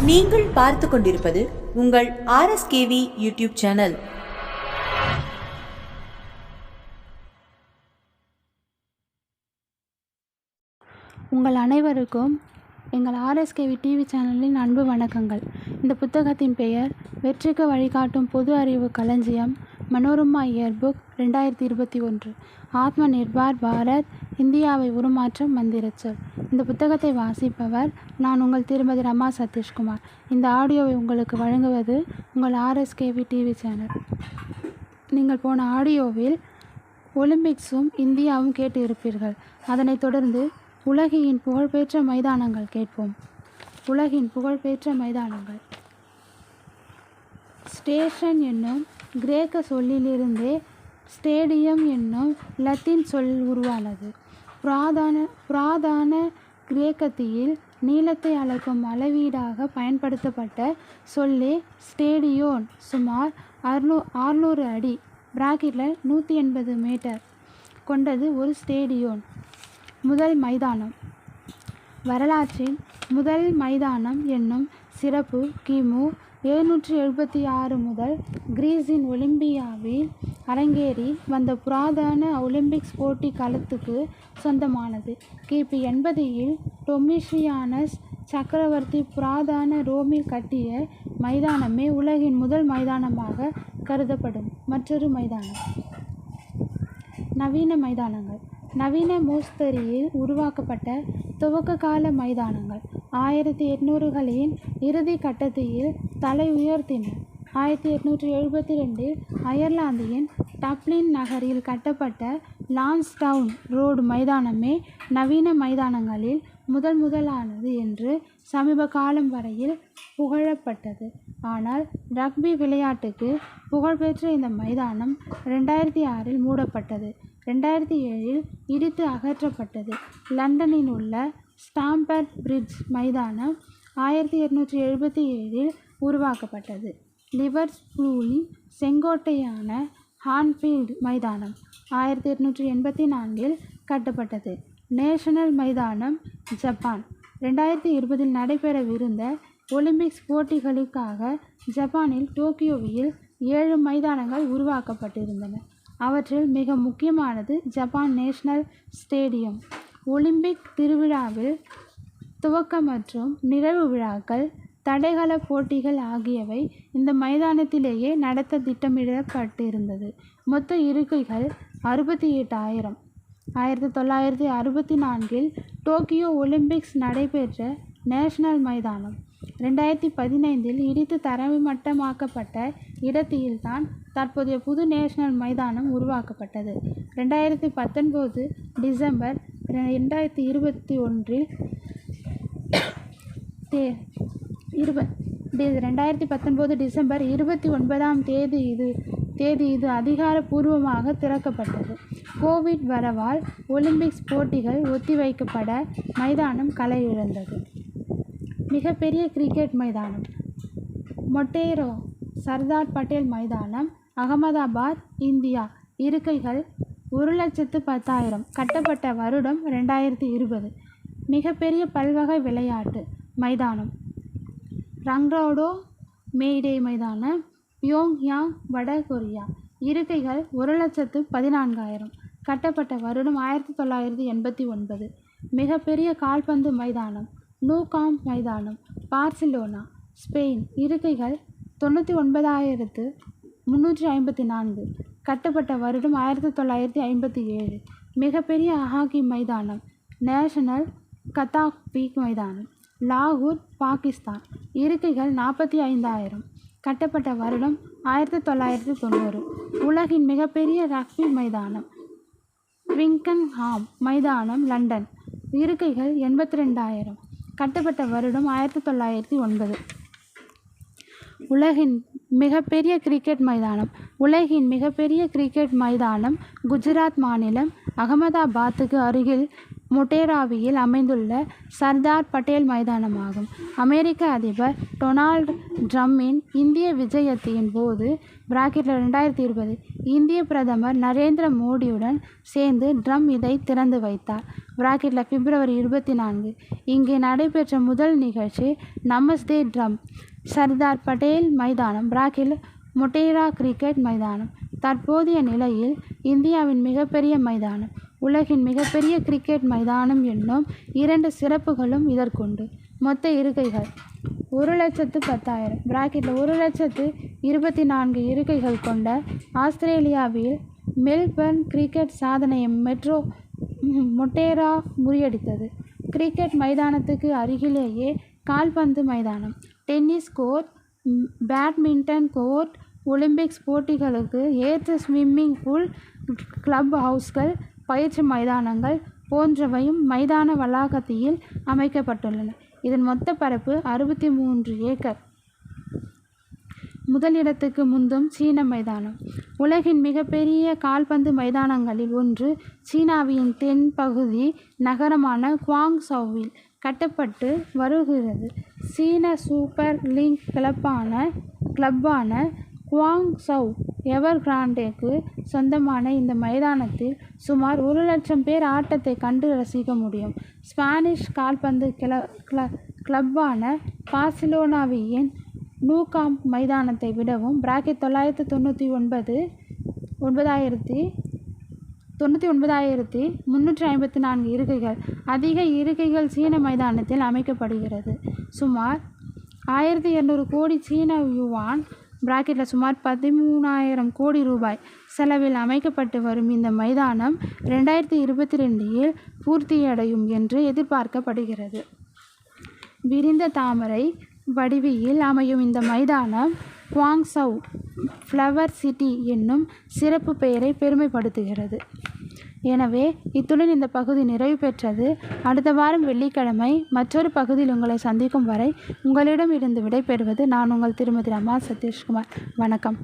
நீங்கள் பார்த்து கொண்டிருப்பது உங்கள் RSKV யூடியூப் சேனல். உங்கள் அனைவருக்கும் எங்கள் RSKV டிவி சேனலின் அன்பு வணக்கங்கள். இந்த புத்தகத்தின் பெயர் வெற்றிக்கு வழிகாட்டும் பொது அறிவு களஞ்சியம், மனோரமா இயர் புக் 2021. ஆத்ம நிர்பார் பாரத், இந்தியாவை உருமாற்றும் மந்திரச்சொல். இந்த புத்தகத்தை வாசிப்பவர் நான் உங்கள் திருமதி ரமா சதீஷ்குமார். இந்த ஆடியோவை உங்களுக்கு வழங்குவது உங்கள் RSKV டிவி சேனல். நீங்கள் போன ஆடியோவில் ஒலிம்பிக்ஸும் இந்தியாவும் கேட்டு இருப்பீர்கள். அதனைத் தொடர்ந்து உலகின் புகழ்பெற்ற மைதானங்கள் கேட்போம். உலகின் புகழ்பெற்ற மைதானங்கள். ஸ்டேஷன் என்னும் கிரேக்க சொல்லிலிருந்தே ஸ்டேடியம் என்னும் லத்தீன் சொல் உருவானது. புராதன கிரேக்கத்தில் நீளத்தை அளக்கும் அளவீடாக பயன்படுத்தப்பட்ட சொல்லே ஸ்டேடியோன். சுமார் 600 அடி (180 மீட்டர்) கொண்டது ஒரு ஸ்டேடியோன். முதல் மைதானம். வரலாற்றில் முதல் மைதானம் என்னும் சிறப்பு கிமு 776 முதல் கிரீஸின் ஒலிம்பியாவில் அரங்கேறி வந்த புராதன ஒலிம்பிக்ஸ் போட்டி களத்துக்கு சொந்தமானது. கிபி 80இல் டொமிஷியானஸ் சக்கரவர்த்தி புராதன ரோமில் கட்டிய மைதானமே உலகின் முதல் மைதானமாக கருதப்படும் மற்றொரு மைதானம். நவீன மைதானங்கள். நவீன மோஸ்தரியில் உருவாக்கப்பட்ட துவக்க கால மைதானங்கள் 1800களின் இறுதி கட்டத்தில் தலை உயர்த்தின. 1872இல் அயர்லாந்தின் டப்ளின் நகரில் கட்டப்பட்ட லான்ஸ்டவுன் ரோடு மைதானமே நவீன மைதானங்களில் முதலானது என்று சமீப காலம் வரையில் புகழப்பட்டது. ஆனால் ரக்பி விளையாட்டுக்கு புகழ்பெற்ற இந்த மைதானம் 2006இல் மூடப்பட்டது. 2007இல் இடித்து அகற்றப்பட்டது. லண்டனில் உள்ள ஸ்டாம்பர்ட் பிரிட்ஜ் மைதானம் 1877இல் உருவாக்கப்பட்டது. லிவர்பூலின் செங்கோட்டையான ஹான்ஃபீல்ட் மைதானம் 1884இல் கட்டப்பட்டது. நேஷனல் மைதானம். ஜப்பான். 2020இல் நடைபெறவிருந்த ஒலிம்பிக்ஸ் போட்டிகளுக்காக ஜப்பானில் டோக்கியோவில் 7 மைதானங்கள் உருவாக்கப்பட்டிருந்தன. அவற்றில் மிக முக்கியமானது ஜப்பான் நேஷனல் ஸ்டேடியம். ஒலிம்பிக் திருவிழாவில் துவக்க மற்றும் நிறைவு விழாக்கள், தடகள போட்டிகள் ஆகியவை இந்த மைதானத்திலேயே நடத்த திட்டமிடப்பட்டிருந்தது. மொத்த இருக்கைகள் 68,000. 1964இல் டோக்கியோ ஒலிம்பிக்ஸ் நடைபெற்ற நேஷனல் மைதானம். 2015இல் இடித்து தரைமட்டமாக்கப்பட்ட இடத்தில்தான் தற்போதைய புது நேஷனல் மைதானம் உருவாக்கப்பட்டது. 2019 டிசம்பர் 2021 2019 டிசம்பர் 29ஆம் தேதி இது அதிகாரப்பூர்வமாக திறக்கப்பட்டது. கோவிட் வரவால் ஒலிம்பிக்ஸ் போட்டிகள் ஒத்திவைக்கப்பட மைதானம் கலையிழந்தது. மிகப்பெரிய கிரிக்கெட் மைதானம். மொட்டேரா சர்தார் பட்டேல் மைதானம், அகமதாபாத், இந்தியா. இருக்கைகள் 1,10,000. கட்டப்பட்ட வருடம் 2020. மிகப்பெரிய பல்வகை விளையாட்டு மைதானம். ரங்ராடோ மேடே மைதானம், பியோங்யாங், வட கொரியா. இருக்கைகள் 1,14,000. கட்டப்பட்ட வருடம் 1989. மிகப்பெரிய கால்பந்து மைதானம். நூ காம்ப் மைதானம், பார்சிலோனா, ஸ்பெயின். இருக்கைகள் 99,354. கட்டப்பட்ட வருடம் 1957. மிகப்பெரிய ஹாக்கி மைதானம். நேஷனல் கதாக்பி மைதானம், லாகூர், பாகிஸ்தான். இருக்கைகள் 45,000. கட்டப்பட்ட வருடம் 1990. உலகின் மிகப்பெரிய ரக்பி மைதானம். ட்விங்கன்ஹாம் மைதானம், லண்டன். இருக்கைகள் 82,000. கட்டப்பட்ட வருடம் 1909. உலகின் மிகப்பெரிய கிரிக்கெட் மைதானம். உலகின் மிகப்பெரிய கிரிக்கெட் மைதானம் குஜராத் மாநிலம் அகமதாபாத்துக்கு அருகில் மொட்டேராவில் அமைந்துள்ள சர்தார் பட்டேல் மைதானமாகும். அமெரிக்க அதிபர் டொனால்டு ட்ரம்பின் இந்திய விஜயத்தின் போது (2020) இந்திய பிரதமர் நரேந்திர மோடியுடன் சேர்ந்து ட்ரம்ப் இதை திறந்து வைத்தார். (February 24) இங்கே நடைபெற்ற முதல் நிகழ்ச்சி நமஸ்தே ட்ரம்ப். சர்தார் பட்டேல் மைதானம் மொட்டேரா கிரிக்கெட் மைதானம் தற்போதைய நிலையில் இந்தியாவின் மிகப்பெரிய மைதானம். உலகின் மிகப்பெரிய கிரிக்கெட் மைதானம் என்னும் 2 சிறப்புகளும் இதற்குண்டு. மொத்த இருக்கைகள் 1,10,000 (1,24,000 இருக்கைகள் கொண்ட ஆஸ்திரேலியாவில் மெல்பர்ன் கிரிக்கெட் சாதனையை மொட்டேரா முறியடித்தது. கிரிக்கெட் மைதானத்துக்கு அருகிலேயே கால்பந்து மைதானம், tennis court, badminton court, Olympics போட்டிகளுக்கு ஏற்ற ஸ்விம்மிங் பூல், கிளப் ஹவுஸ்கள், பயிற்சி மைதானங்கள் போன்றவையும் மைதான வளாகத்தில் அமைக்கப்பட்டுள்ளன. இதன் மொத்த பரப்பு 63 ஏக்கர். முதலிடத்துக்கு முந்தும் சீன மைதானம். உலகின் மிகப்பெரிய கால்பந்து மைதானங்களில் ஒன்று சீனாவின் தென்பகுதி நகரமான குவாங்சௌவில் கட்டப்பட்டு வருகிறது. சீன சூப்பர் லீக் கிளப்பான குவாங்சௌ எவர்கிராண்டேக்கு சொந்தமான இந்த மைதானத்தில் சுமார் 1,00,000 பேர் ஆட்டத்தை கண்டு ரசிக்க முடியும். ஸ்பானிஷ் கால்பந்து கிளப்பான பார்சிலோனாவின் நூ காம்ப் மைதானத்தை விடவும் 99,354 இருக்கைகள் அதிக இருக்கைகள் சீன மைதானத்தில் அமைக்கப்படுகிறது. சுமார் 1,200 கோடி சீன யுவான் (சுமார் 13,000 கோடி ரூபாய்) செலவில் அமைக்கப்பட்டு வரும் இந்த மைதானம் 2022 பூர்த்தியடையும் என்று எதிர்பார்க்கப்படுகிறது. விரிந்த தாமரை வடிவில் அமையும் இந்த மைதானம் குவாங்சௌ ஃப்ளவர் சிட்டி என்னும் சிறப்பு பெயரை பெருமைப்படுத்துகிறது. எனவே இத்துடன் இந்த பகுதி நிறைவு பெற்றது. அடுத்த வாரம் வெள்ளிக்கிழமை மற்றொரு பகுதியில் உங்களை சந்திக்கும் வரை உங்களிடம் இருந்து விடைபெறுவது நான் உங்கள் திருமதி ரமா சதீஷ்குமார். வணக்கம்.